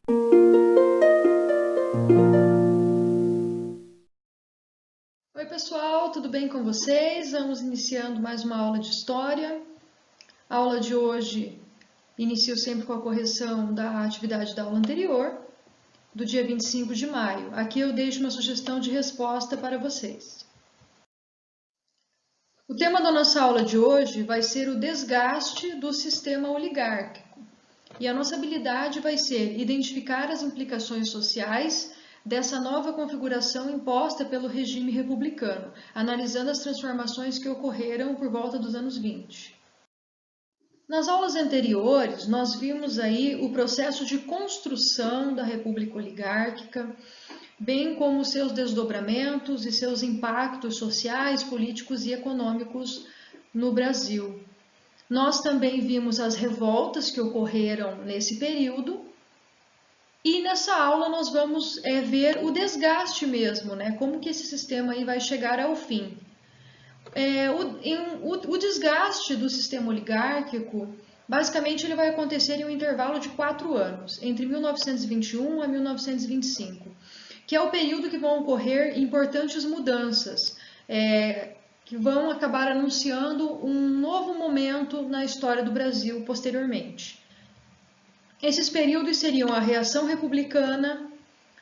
Oi pessoal, tudo bem com vocês? Vamos iniciando mais uma aula de História. A aula de hoje inicio sempre com a correção da atividade da aula anterior, do dia 25 de maio. Aqui eu deixo uma sugestão de resposta para vocês. O tema da nossa aula de hoje vai ser o desgaste do sistema oligárquico. E a nossa habilidade vai ser identificar as implicações sociais dessa nova configuração imposta pelo regime republicano, analisando as transformações que ocorreram por volta dos anos 20. Nas aulas anteriores, nós vimos aí o processo de construção da República Oligárquica, bem como seus desdobramentos e seus impactos sociais, políticos e econômicos no Brasil. Nós também vimos as revoltas que ocorreram nesse período e nessa aula nós vamos ver o desgaste mesmo, né? Como que esse sistema aí vai chegar ao fim. O desgaste do sistema oligárquico, basicamente ele vai acontecer em um intervalo de 4 anos, entre 1921 a 1925, que é o período que vão ocorrer importantes mudanças, que vão acabar anunciando um novo momento na história do Brasil posteriormente. Esses períodos seriam a Reação Republicana,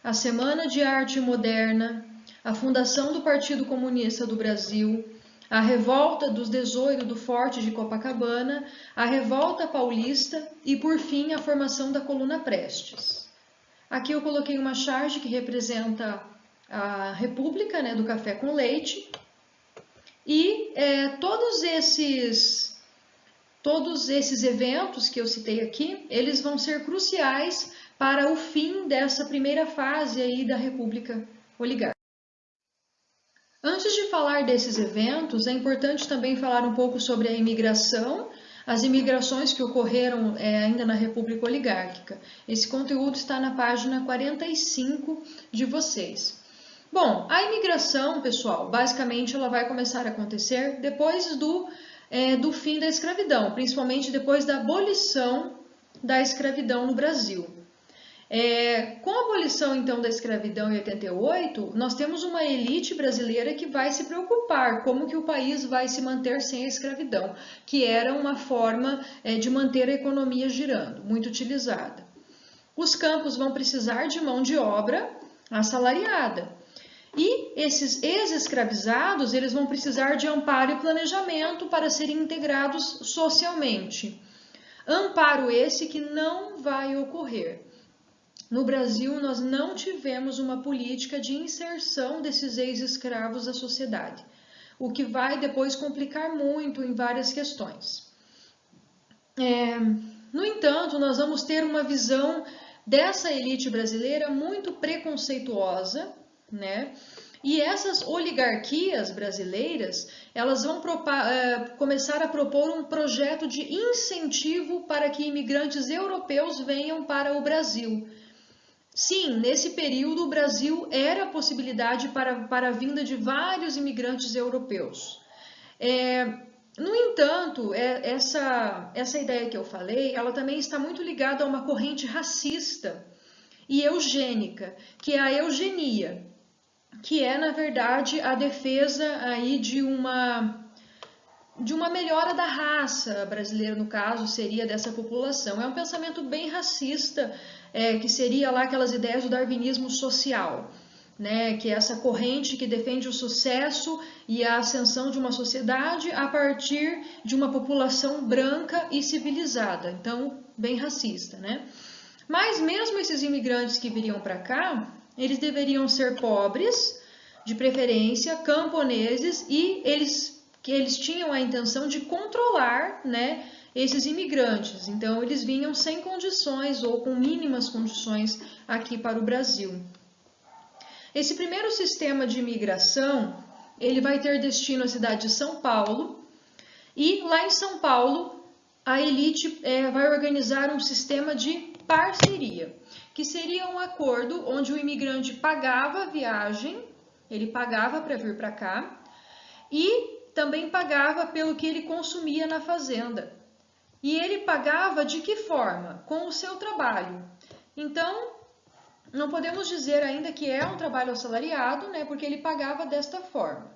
a Semana de Arte Moderna, a fundação do Partido Comunista do Brasil, a Revolta dos 18 do Forte de Copacabana, a Revolta Paulista e, por fim, a formação da Coluna Prestes. Aqui eu coloquei uma charge que representa a República, né, do café com leite, e todos esses eventos que eu citei aqui, eles vão ser cruciais para o fim dessa primeira fase aí da República Oligárquica. Antes de falar desses eventos, é importante também falar um pouco sobre a imigração, as imigrações que ocorreram ainda na República Oligárquica. Esse conteúdo está na página 45 de vocês. Bom, a imigração, pessoal, basicamente ela vai começar a acontecer depois do fim da escravidão, principalmente depois da abolição da escravidão no Brasil. Com a abolição, então, da escravidão em 88, nós temos uma elite brasileira que vai se preocupar como que o país vai se manter sem a escravidão, que era uma forma de manter a economia girando, muito utilizada. Os campos vão precisar de mão de obra assalariada. E esses ex-escravizados, eles vão precisar de amparo e planejamento para serem integrados socialmente. Amparo esse que não vai ocorrer. No Brasil, nós não tivemos uma política de inserção desses ex-escravos à sociedade, o que vai depois complicar muito em várias questões. No entanto, nós vamos ter uma visão dessa elite brasileira muito preconceituosa, né? E essas oligarquias brasileiras, elas vão começar a propor um projeto de incentivo para que imigrantes europeus venham para o Brasil. Sim, nesse período o Brasil era a possibilidade para a vinda de vários imigrantes europeus. No entanto, essa ideia que eu falei, ela também está muito ligada a uma corrente racista e eugênica, que é a eugenia, que é, na verdade, a defesa aí de uma melhora da raça brasileira, no caso, seria dessa população. É um pensamento bem racista, que seria lá aquelas ideias do darwinismo social, né? Que é essa corrente que defende o sucesso e a ascensão de uma sociedade a partir de uma população branca e civilizada. Então, bem racista, né? Mas mesmo esses imigrantes que viriam para cá, eles deveriam ser pobres, de preferência, camponeses, e eles tinham a intenção de controlar, né, esses imigrantes. Então, eles vinham sem condições ou com mínimas condições aqui para o Brasil. Esse primeiro sistema de imigração, ele vai ter destino à cidade de São Paulo, e lá em São Paulo, a elite vai organizar um sistema de parceria, que seria um acordo onde o imigrante pagava a viagem, ele pagava para vir para cá, e também pagava pelo que ele consumia na fazenda. E ele pagava de que forma? Com o seu trabalho. Então, não podemos dizer ainda que é um trabalho assalariado, né, porque ele pagava desta forma.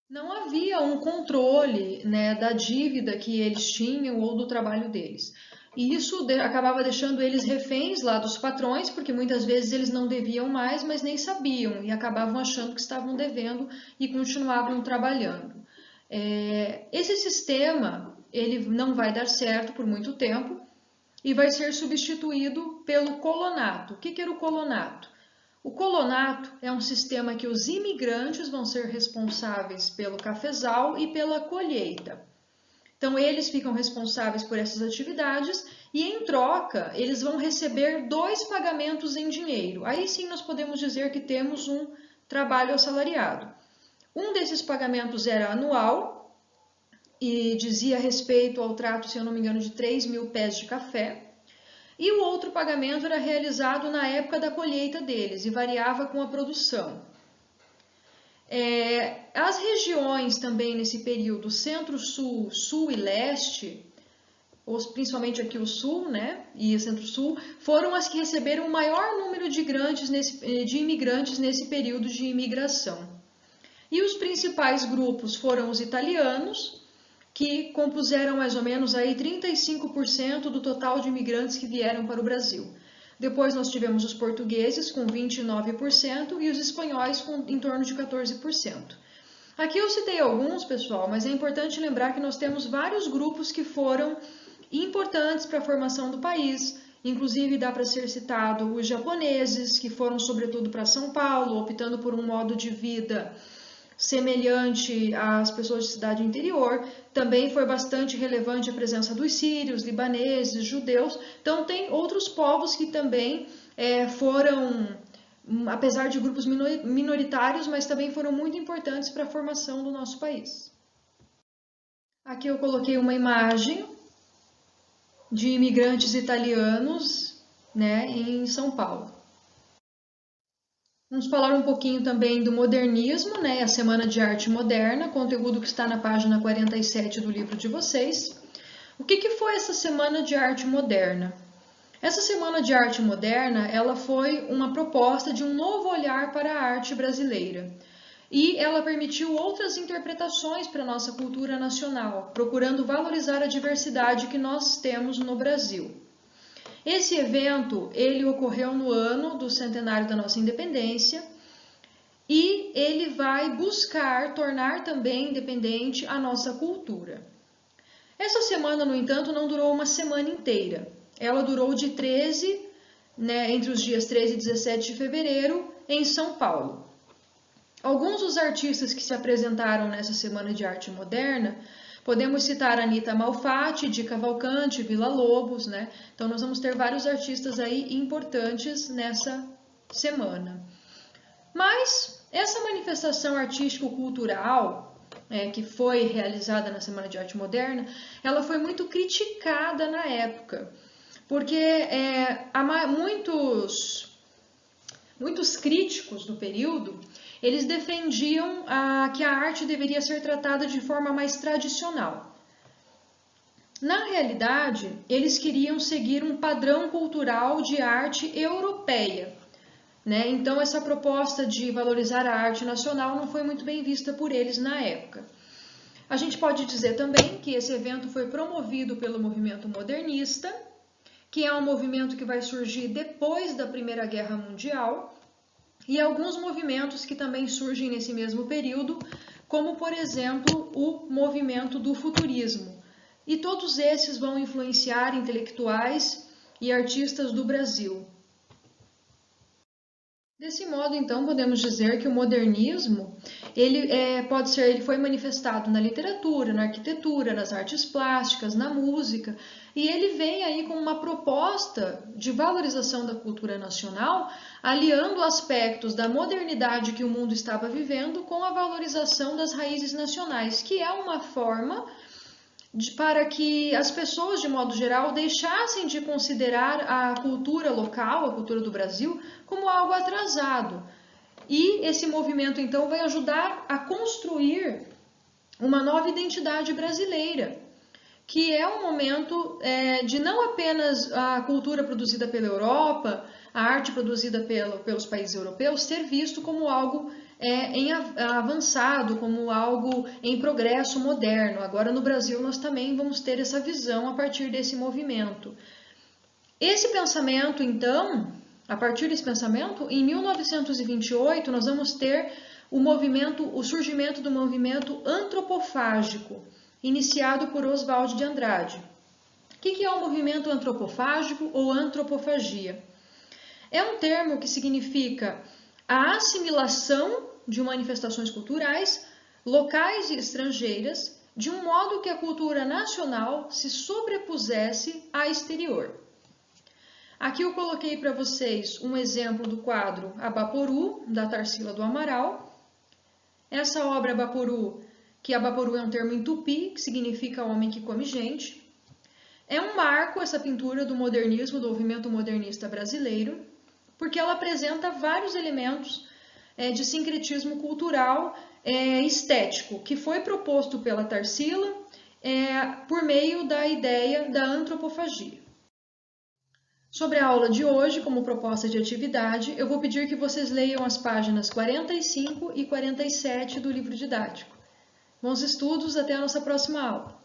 Não havia um controle, né, da dívida que eles tinham ou do trabalho deles. E isso acabava deixando eles reféns lá dos patrões, porque muitas vezes eles não deviam mais, mas nem sabiam e acabavam achando que estavam devendo e continuavam trabalhando. Esse sistema ele não vai dar certo por muito tempo e vai ser substituído pelo colonato. O que era o colonato? O colonato é um sistema que os imigrantes vão ser responsáveis pelo cafezal e pela colheita. Então, eles ficam responsáveis por essas atividades e, em troca, eles vão receber 2 pagamentos em dinheiro. Aí sim nós podemos dizer que temos um trabalho assalariado. Um desses pagamentos era anual e dizia respeito ao trato, se eu não me engano, de 3.000 pés de café. E o outro pagamento era realizado na época da colheita deles e variava com a produção. As regiões também nesse período, centro-sul, sul e leste, principalmente aqui o sul, né, e o centro-sul, foram as que receberam o maior número de imigrantes nesse período de imigração. E os principais grupos foram os italianos, que compuseram mais ou menos aí 35% do total de imigrantes que vieram para o Brasil. Depois nós tivemos os portugueses com 29% e os espanhóis com em torno de 14%. Aqui eu citei alguns, pessoal, mas é importante lembrar que nós temos vários grupos que foram importantes para a formação do país. Inclusive dá para ser citado os japoneses, que foram sobretudo para São Paulo, optando por um modo de vida semelhante às pessoas de cidade interior. Também foi bastante relevante a presença dos sírios, libaneses, judeus. Então tem outros povos que também foram, apesar de grupos minoritários, mas também foram muito importantes para a formação do nosso país. Aqui eu coloquei uma imagem de imigrantes italianos, né, em São Paulo. Vamos falar um pouquinho também do modernismo, né, a Semana de Arte Moderna, conteúdo que está na página 47 do livro de vocês. O que foi essa Semana de Arte Moderna? Essa Semana de Arte Moderna, ela foi uma proposta de um novo olhar para a arte brasileira. E ela permitiu outras interpretações para a nossa cultura nacional, procurando valorizar a diversidade que nós temos no Brasil. Esse evento, ele ocorreu no ano do centenário da nossa independência e ele vai buscar tornar também independente a nossa cultura. Essa semana, no entanto, não durou uma semana inteira. Ela durou de 13, né, entre os dias 13 e 17 de fevereiro, em São Paulo. Alguns dos artistas que se apresentaram nessa Semana de Arte Moderna, podemos citar Anita Malfatti, Di Cavalcanti, Villa-Lobos, né? Então nós vamos ter vários artistas aí importantes nessa semana. Mas essa manifestação artístico-cultural que foi realizada na Semana de Arte Moderna, ela foi muito criticada na época, porque muitos críticos do período, eles defendiam que a arte deveria ser tratada de forma mais tradicional. Na realidade, eles queriam seguir um padrão cultural de arte europeia, né? Então, essa proposta de valorizar a arte nacional não foi muito bem vista por eles na época. A gente pode dizer também que esse evento foi promovido pelo movimento modernista, que é um movimento que vai surgir depois da Primeira Guerra Mundial, e alguns movimentos que também surgem nesse mesmo período, como, por exemplo, o movimento do futurismo. E todos esses vão influenciar intelectuais e artistas do Brasil. Desse modo, então, podemos dizer que o modernismo ele foi manifestado na literatura, na arquitetura, nas artes plásticas, na música, e ele vem aí com uma proposta de valorização da cultura nacional, aliando aspectos da modernidade que o mundo estava vivendo com a valorização das raízes nacionais, que é uma forma para que as pessoas, de modo geral, deixassem de considerar a cultura local, a cultura do Brasil, como algo atrasado. E esse movimento, então, vai ajudar a construir uma nova identidade brasileira, que é um momento de não apenas a cultura produzida pela Europa, a arte produzida pelos países europeus, ser visto como algo avançado, como algo em progresso moderno. Agora no Brasil nós também vamos ter essa visão a partir desse movimento. Esse pensamento, então, a partir desse pensamento, em 1928 nós vamos ter o surgimento do movimento antropofágico, iniciado por Oswald de Andrade. O que é o movimento antropofágico ou antropofagia? É um termo que significa a assimilação de manifestações culturais, locais e estrangeiras, de um modo que a cultura nacional se sobrepusesse à exterior. Aqui eu coloquei para vocês um exemplo do quadro Abaporu, da Tarsila do Amaral. Essa obra Abaporu, que Abaporu é um termo em tupi, que significa homem que come gente. É um marco essa pintura do modernismo, do movimento modernista brasileiro, porque ela apresenta vários elementos de sincretismo cultural estético, que foi proposto pela Tarsila por meio da ideia da antropofagia. Sobre a aula de hoje, como proposta de atividade, eu vou pedir que vocês leiam as páginas 45 e 47 do livro didático. Bons estudos, até a nossa próxima aula!